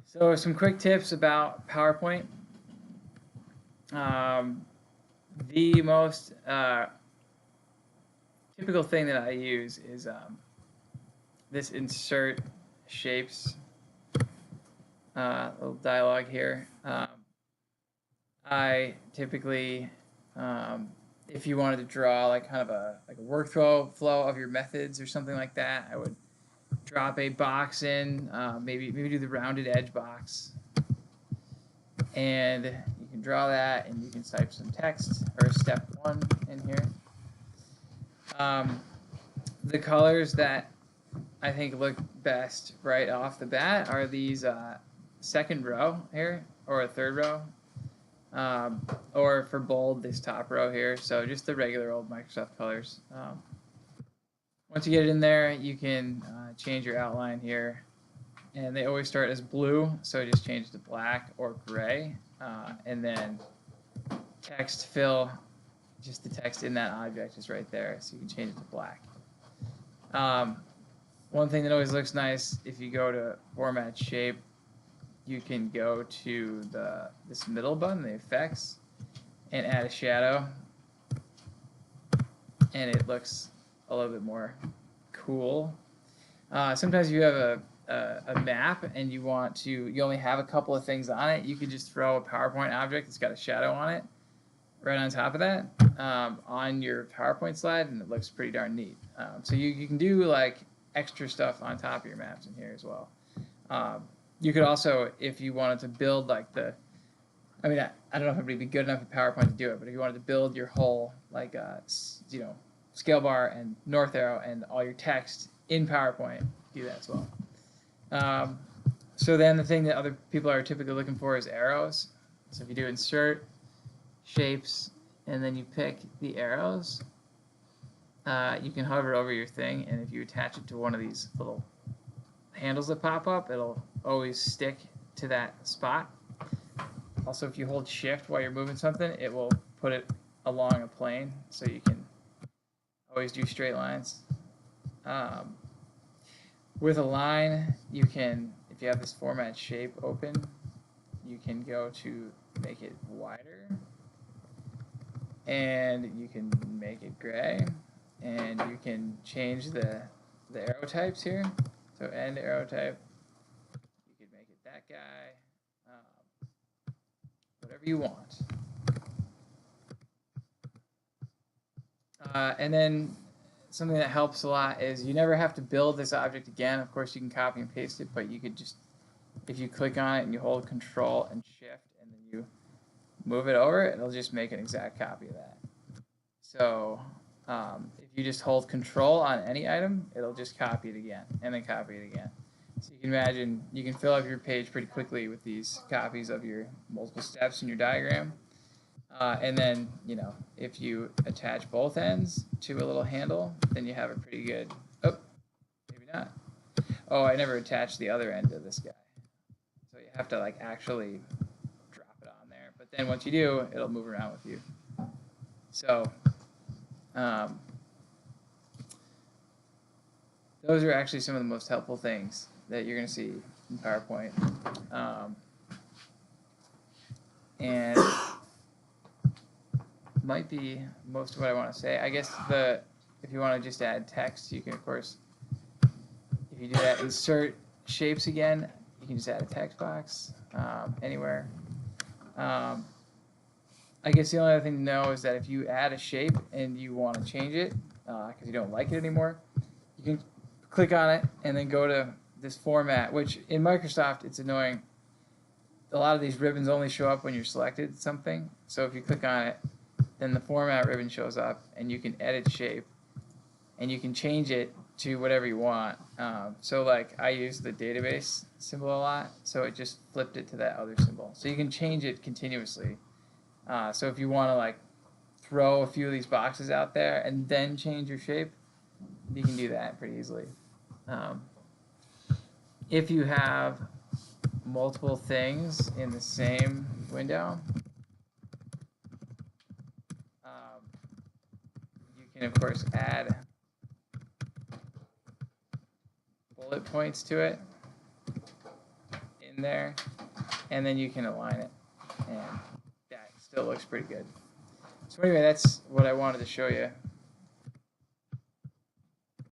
So some quick tips about PowerPoint. Um, the most typical thing that I use is this insert shapes little dialog here. I typically, um, if you wanted to draw like kind of a workflow flow of your methods or something like that, I would drop a box in, maybe do the rounded edge box, and you can draw that, and you can type some text or step one in here. The colors that I think look best right off the bat are these second row here, or a third row, or for bold, this top row here. So just the regular old Microsoft colors. Once you get it in there, you can change your outline here. And they always start as blue, so just change to black or gray. And then text fill, just the text in that object is right there, so you can change it to black. One thing that always looks nice, if you go to Format Shape, you can go to this middle button, the effects, and add a shadow, and it looks a little bit more cool. Sometimes you have a map and you only have a couple of things on it, you could just throw a PowerPoint object that's got a shadow on it right on top of that on your PowerPoint slide, and it looks pretty darn neat. So you can do like extra stuff on top of your maps in here as well. You could also, if you wanted to build like I don't know if it'd be good enough in PowerPoint to do it, but if you wanted to build your whole like scale bar and north arrow and all your text in PowerPoint, do that as well. So then the thing that other people are typically looking for is arrows. So if you do insert shapes and then you pick the arrows, you can hover over your thing, and if you attach it to one of these little handles that pop up, it'll always stick to that spot. Also, if you hold shift while you're moving something, it will put it along a plane, so you can always do straight lines. With a line, you can, if you have this format shape open, you can go to make it wider, and you can make it gray, and you can change the arrow types here. So end arrow type, you could make it that guy, whatever you want. And then something that helps a lot is you never have to build this object again. Of course, you can copy and paste it, but you could just, if you click on it and you hold Control and Shift and then you move it over, it'll just make an exact copy of that. So if you just hold Control on any item, it'll just copy it again and then copy it again. So you can imagine you can fill up your page pretty quickly with these copies of your multiple steps in your diagram. And then, if you attach both ends to a little handle, then you have a pretty good, oh, maybe not. Oh, I never attached the other end of this guy. So you have to like actually drop it on there. But then once you do, it'll move around with you. So those are actually some of the most helpful things that you're going to see in PowerPoint. And might be most of what I want to say. I guess if you want to just add text, you can, of course, if you do that, insert shapes again, you can just add a text box anywhere. I guess the only other thing to know is that if you add a shape and you want to change it because you don't like it anymore, you can click on it and then go to this format, which in Microsoft, it's annoying. A lot of these ribbons only show up when you're selected something. So if you click on it, then the format ribbon shows up, and you can edit shape, and you can change it to whatever you want. So like I use the database symbol a lot, so it just flipped it to that other symbol. So you can change it continuously. So if you want to like throw a few of these boxes out there and then change your shape, you can do that pretty easily. If you have multiple things in the same window, you can of course add bullet points to it in in there, and then you can align it, and that still looks pretty good. So anyway, that's what I wanted to show you.